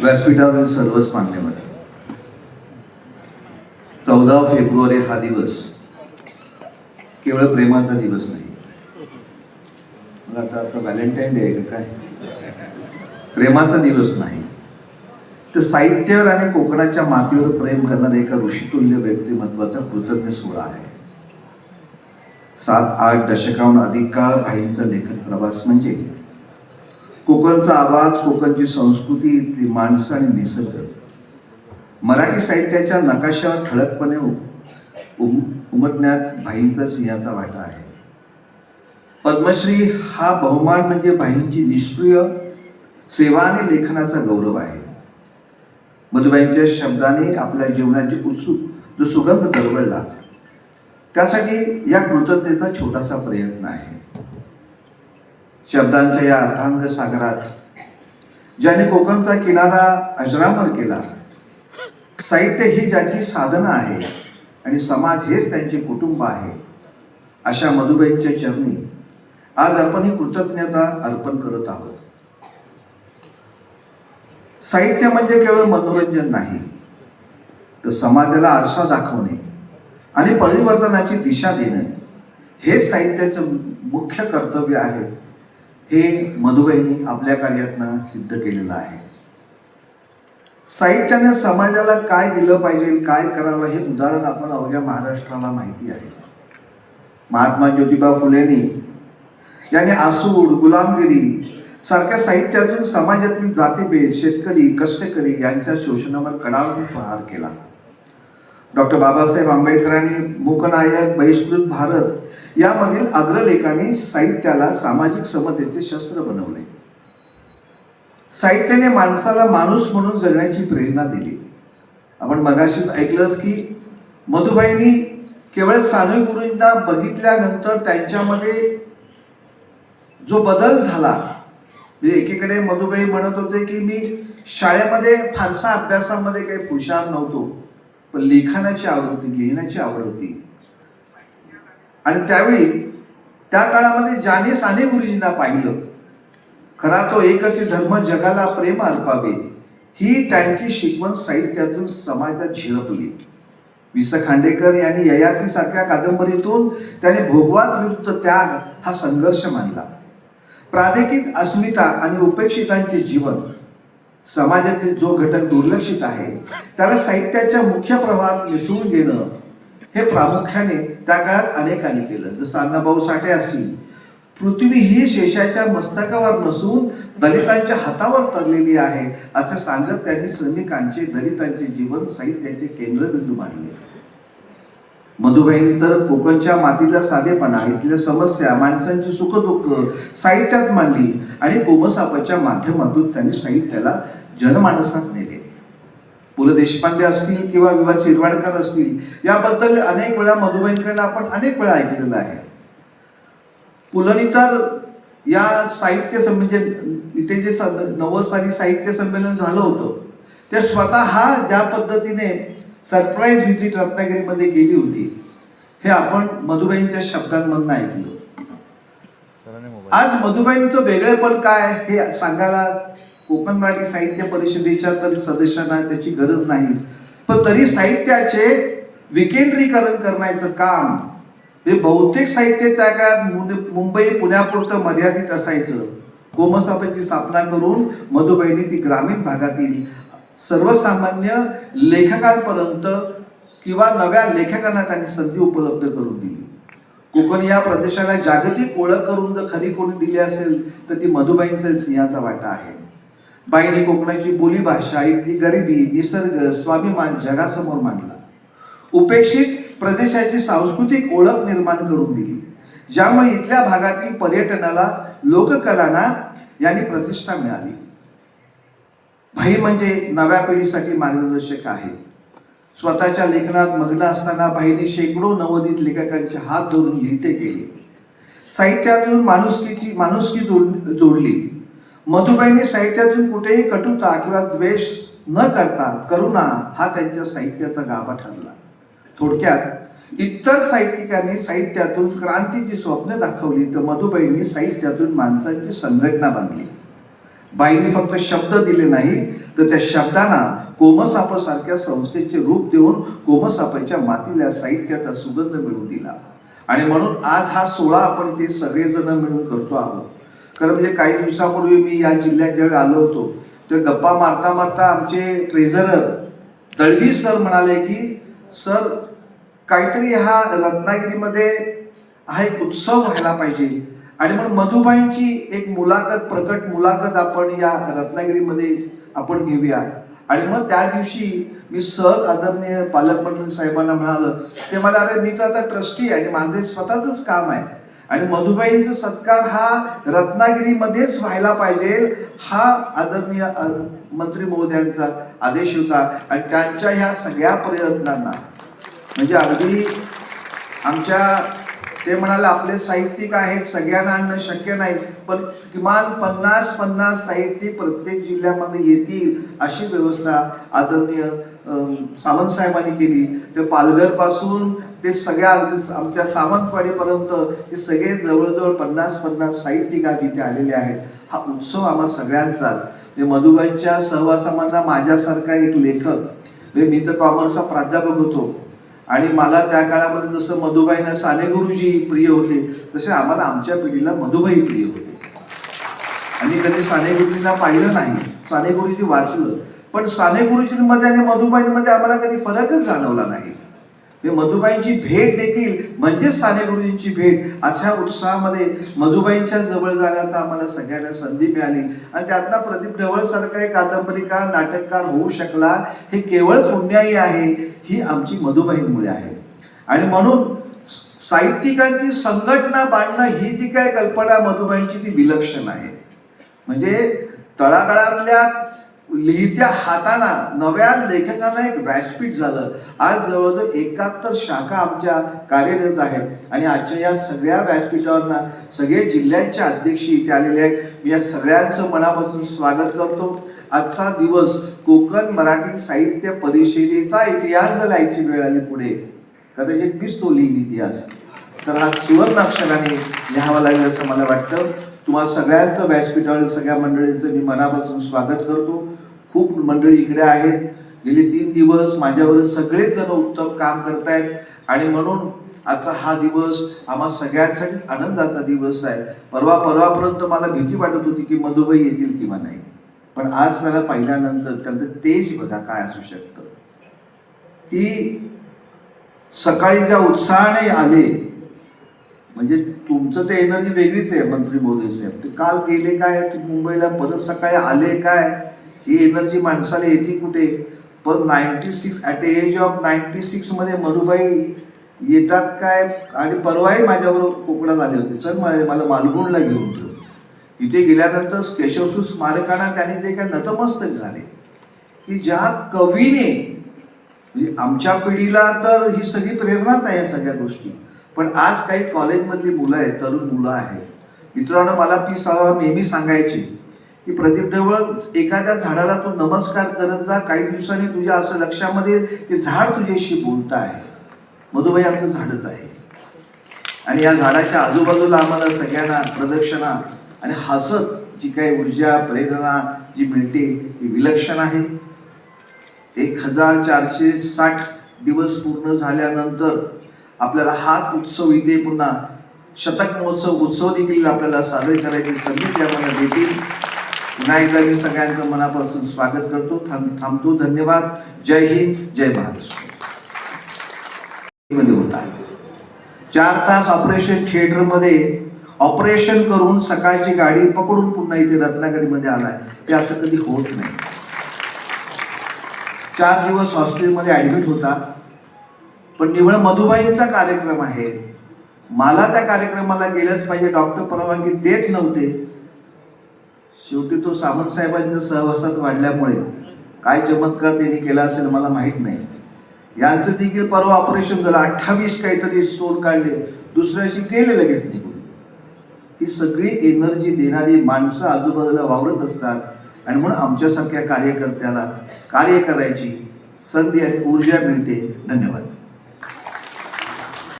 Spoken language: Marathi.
व्यासपीठावरील सर्वच मान्यवर, 14 फेब्रुवारी हा दिवस केवळ प्रेमाचा दिवस नाही. मला आता व्हॅलेंटाईन डे आहे का काय? प्रेमाचा दिवस नाही, तर साहित्यावर आणि कोकणाच्या मातीवर प्रेम करणाऱ्या एका ऋषितुल्य व्यक्तिमत्वाचा कृतज्ञ सोहळा आहे. 7-8 दशकाहून अधिक काळ भाईंचा लेखन प्रवास म्हणजे कोकणचा आवाज, कोकणची संस्कृती, इथली माणसं आणि निसर्ग मराठी साहित्याच्या नकाशावर ठळकपणे उमटण्यात भाईंचा सिंहाचा वाटा आहे. पद्मश्री हा बहुमान म्हणजे भाईंची निष्क्रिय सेवा आणि लेखनाचा गौरव आहे. मधुबाईंच्या शब्दाने आपल्या जीवनाची जो सुगंध दरवळला, त्यासाठी या कृतज्ञतेचा छोटासा प्रयत्न आहे. शब्दांच्या या अथांग सागरात ज्याने कोकणचा किनारा अजरामर केला, साहित्य ही ज्याची साधना आहे आणि समाज हेच त्यांचे कुटुंब आहे, अशा मधुबाईंच्या चरणी आज आपण ही कृतज्ञता अर्पण करत आहोत. साहित्य म्हणजे केवळ मनोरंजन नाही, तर समाजाला आरसा दाखवणे आणि परिवर्तनाची दिशा देणे हेच साहित्याचं मुख्य कर्तव्य आहे. हे मधुबाईंनी आपल्या कार्यातनं सिद्ध केलेलं आहे. साहित्याने समाजाला काय दिलं पाहिजे, काय करावं, हे उदाहरण आपण अवघ्या महाराष्ट्राला माहिती आहे. महात्मा ज्योतिबा फुलेंनी यांनी आसूड, गुलामगिरी सारख्या साहित्यातून समाजातील जातीभेद, शेतकरी, कष्टकरी यांच्या शोषणावर कडाडून प्रहार केला. डॉक्टर बाबासाहेब आंबेडकरांनी मूकनायक, बहिष्कृत भारत यामधील अग्रलेखांनी साहित्याला सामाजिक समतेचे शस्त्र बनवले. साहित्याने माणसाला माणूस म्हणून जगण्याची प्रेरणा दिली. आपण मगाशीच ऐकलंच की मधुबाईंनी केवळ सानू गुरूंना बघितल्यानंतर त्यांच्यामध्ये जो बदल झाला, म्हणजे एकीकडे मधुबाई म्हणत होते की मी शाळेमध्ये फारसा अभ्यासामध्ये काही हुशार नव्हतो, पण लिखाणाची आवड होती, लिहिण्याची आवड होती. आणि त्यावेळी त्या काळामध्ये ज्याने साने गुरुजींना पाहिलं, खरा तो एकच धर्म जगाला प्रेम अर्पावे, ही त्यांची शिकवण साहित्यातून समाजात झिरपली. वि स खांडेकर यांनी ययाती सारख्या कादंबरीतून त्याने भोगवाद विरुद्ध त्याग हा संघर्ष मांडला. प्रादेशिक अस्मिता आणि उपेक्षितांचे जीवन, समाजातील जो घटक दुर्लक्षित आहे त्याला साहित्याच्या मुख्य प्रवाहात मिसळून घेणं हे प्रामुख्याने त्या काळात अनेकांनी केलं. जसं अण्णाभाऊ साठे असतील, पृथ्वी ही शेषाच्या मस्तकावर नसून दलितांच्या हातावर तरलेली आहे असं सांगत त्यांनी श्रमिकांचे, दलितांचे जीवन साहित्याचे केंद्रबिंदू मांडले. मधुबाईंनी तर कोकणच्या मातीचा साधेपणा, इथल्या समस्या, माणसांची सुखदुःख साहित्यात मांडली आणि कोमसापाच्या माध्यमातून त्यांनी साहित्याला जनमानसात नेले. पु ल देशपांडे असतील किंवा वि वा शिरवाडकर असतील, याबद्दल अनेक वेळा मधुबाईंकडनं आपण अनेक वेळा ऐकलेलं आहे. पुलंनी तर या साहित्य म्हणजे इथे जे 90 साली साहित्य संमेलन झालं होतं, ते स्वतः ज्या पद्धतीने सरप्राईज व्हिजिट रत्नागिरीमध्ये गेली होती, हे आपण मधुबाईंच्या शब्दांमधून ऐकलं. आज मधुबाईंचं वेगळेपण काय हे सांगायला कोकणवाडी साहित्य परिषदेच्या तरी सदस्यांना त्याची गरज नाही, पण तरी साहित्याचे विकेंद्रीकरण करण्याचं काम हे बहुतेक साहित्य त्या काळात मुंबई, पुण्यापुरतं मर्यादित असायचं. कोमसापाची स्थापना करून मधुबाईंनी ती ग्रामीण भागातील सर्वसामान्य लेखकांपर्यंत किंवा नव्या लेखकांना त्यांनी संधी उपलब्ध करून दिली. कोकण या प्रदेशाला जागतिक ओळख करून जर खरी कोणी दिली असेल तर ती मधुबाईंचा सिंहाचा वाटा आहे. बाईंनी कोकणाची बोलीभाषा, इथली गरिबी, निसर्ग, स्वाभिमान जगासमोर मांडला. उपेक्षित प्रदेशाची सांस्कृतिक ओळख निर्माण करून दिली, ज्यामुळे इथल्या भागातील पर्यटनाला, लोककलांना यांनी प्रतिष्ठा मिळाली. भाई म्हणजे नव्या पिढीसाठी मार्गदर्शक आहे. स्वतःच्या लेखनात मग्न असताना भाईंनी शेकडो नवोदित लेखकांचे हात धरून लिहिते केले. साहित्यातून माणुसकी जोडली. मधुबाईंनी साहित्यातून कुठेही कटुता किंवा द्वेष न करता करुणा हा त्यांच्या साहित्याचा गाभा ठरला. थोडक्यात इतर साहित्यिकांनी साहित्यातून क्रांतीची स्वप्न दाखवली, तर मधुबाईंनी साहित्यातून माणसांची संघटना बांधली. बाईंनी फक्त शब्द दिले नाही, तर त्या शब्दांना कोमसापासारख्या संस्थेचे रूप देऊन कोमसापाच्या मातीला साहित्याचा सुगंध मिळवून दिला. आणि म्हणून आज हा सोहळा आपण ते सगळेजण मिळून करतो आहोत. खरं म्हणजे काही दिवसापूर्वी मी या जिल्ह्यात जेव्हा आलो होतो ते गप्पा मारता मारता आमचे ट्रेझरर दळवी सर म्हणाले की सर काहीतरी हा रत्नागिरीमध्ये हा एक उत्सव व्हायला पाहिजे आणि म्हणून मधुबाईंची एक प्रकट मुलाखत आपण या रत्नागिरीमध्ये आपण घेऊया. आणि मग त्या दिवशी मी सहज आदरणीय पालकमंत्री साहेबांना म्हणालं, ते मला अरे मी तर आता ट्रस्टी आहे आणि माझे स्वतःच काम आहे आणि मधुबाईंचा सत्कार हा रत्नागिरीमध्येच व्हायला पाहिजे हा आदरणीय मंत्री महोदयांचा आदेश होता. आणि त्यांच्या ह्या सगळ्या प्रयत्नांना म्हणजे अगदी आमच्या ते म्हणाले आपले साहित्यिक आहेत सगळ्यांना आणणं शक्य नाही पण किमान 50-50 साहित्यिक प्रत्येक जिल्ह्यामध्ये येतील अशी व्यवस्था आदरणीय सावंत साहेबांनी केली. ते पालघर पासून ते सगळ्या आमच्या सावंतवाडीपर्यंत हे सगळे जवळजवळ 50-50 साहित्यिक आज इथे आलेले आहेत. हा उत्सव आम्हा सगळ्यांचा मधुबाईंच्या सहवासामधला माझ्यासारखा एक लेखक मी तर कॉमर्सचा प्राध्यापक होतो आणि मला त्या काळामध्ये जसं मधुबाईंना साने गुरुजी प्रिय होते तसे आम्हाला आमच्या पिढीला मधुबाई प्रिय होते. आम्ही कधी साने गुरुजींना पाहिलं नाही, साने गुरुजी वाचलं, पण साने गुरुजींमध्ये आणि मधुबाईंमध्ये आम्हाला कधी फरकच जाणवला नाही. मधुबाईंची भेट देखील म्हणजे साने गुरुजींची भेट अशा उत्साहामध्ये मधुबाईंच्या जवळ जाण्याचा आम्हाला सगळ्यांना संधी मिळाली. आणि त्यातला प्रदीप ढवळ सारखा एक कादंबरीकार नाटककार होऊ शकला हे केवळ पुण्याई आहे, ही आमची मधुबाईंमुळे आहे. आणि म्हणून साहित्यिकांची संघटना बांधणं ही जी काय कल्पना मधुबाईंची ती विलक्षण आहे. म्हणजे तळागाळातल्या लिहित्या हाताना नव्या लेखकांना एक व्यासपीठ झालं. आज जवळजवळ 71 शाखा आमच्या कार्यरत आहेत आणि आजच्या या सगळ्या व्यासपीठावरना सगळे जिल्ह्यांचे अध्यक्ष इथे आलेले आहेत. मी या सगळ्यांचं मनापासून स्वागत करतो. आजचा दिवस कोकण मराठी साहित्य परिषदेचा इतिहास जर लिहायची वेळ आली पुढे कदाचित मीच तो लिहिन इतिहास, तर हा सुवर्ण अक्षराने लिहावा लागेल असं मला वाटतं. तुम्हाला सगळ्यांचं व्यासपीठावर सगळ्या मंडळींचं मी मनापासून स्वागत करतो. खूप मंडळी इकडे आहेत, गेले 3 दिवस माझ्यावर सगळेच जण उत्तम काम करतायत आणि म्हणून आजचा हा दिवस आम्हा सगळ्यांसाठी आनंदाचा दिवस आहे. परवापर्यंत मला भीती वाटत होती की मधुबाई येतील किंवा नाही, पण आज त्याला पाहिल्यानंतर त्यांचं तेज बघा काय असू शकतं की सकाळी ज्या उत्साहाने आले, म्हणजे तुमचं ते एनर्जी वेगळीच आहे मंत्री महोदय साहेब. ते काल गेले काय मुंबईला, परत सकाळी आले काय, ही एनर्जी माणसाला येते कुठे. पण 96 ॲट एज ऑफ 96 मध्ये मधुबाई येतात काय. आणि परवाही माझ्याबरोबर कोकणात आले होते, चल मला मालगुणला घेऊन ठेव. इथे गेल्यानंतर केशवसूत स्मारकांना त्याने जे काय नतमस्तक झाले की ज्या कवीने म्हणजे आमच्या पिढीला तर ही सगळी प्रेरणाच आहे सगळ्या गोष्टी. पण आज काही कॉलेजमधली मुलं आहेत, तरुण मुलं आहेत. मित्रांनो मला पी साहेब नेहमी सांगायची की प्रदीप ढवळ एखाद्या झाडाला तू नमस्कार करत जा, काही दिवसांनी तुझ्या असं लक्षामध्ये ते झाड तुझ्याशी बोलत आहे. मधुबाई आमचं झाडच आहे आणि या झाडाच्या आजूबाजूला आम्हाला सगळ्यांना प्रदक्षिणा आणि हसत जी काही ऊर्जा प्रेरणा जी मिळते ती विलक्षण आहे. 1460 दिवस पूर्ण झाल्यानंतर आपल्याला हाच उत्सव इथे पुन्हा शतक महोत्सव उत्सव देखील आपल्याला साजरे करायची संधी त्यामध्ये देतील. पुन्हा एकदा मी सगळ्यांचं मनापासून स्वागत करतो. थांबतो. धन्यवाद. जय हिंद, जय महाराष्ट्र. मध्ये होता 4 तास ऑपरेशन थिएटरमध्ये ऑपरेशन करून सकाळची गाडी पकडून पुन्हा इथे रत्नागिरीमध्ये आलाय. ते असं कधी होत नाही. 4 दिवस हॉस्पिटलमध्ये ऍडमिट होता. पण निवळ मधुबाईंचा कार्यक्रम आहे, मला त्या कार्यक्रमाला गेलंच पाहिजे. डॉक्टर परवानगी देत नव्हते. शेवटी तो सावंत साहेबांच्या सहवासात वाढल्यामुळे काय चमत्कार त्यांनी केला असेल मला माहीत नाही. यांचं देखील परवा ऑपरेशन झालं. 28 काहीतरी स्टोन काढले, दुसऱ्या दिवशी गेले लगेच निघून. ही सगळी एनर्जी देणारी माणसं आजूबाजूला वावरत असतात आणि म्हणून आमच्यासारख्या कार्यकर्त्याला कार्य करायची संधी आणि ऊर्जा मिळते. धन्यवाद.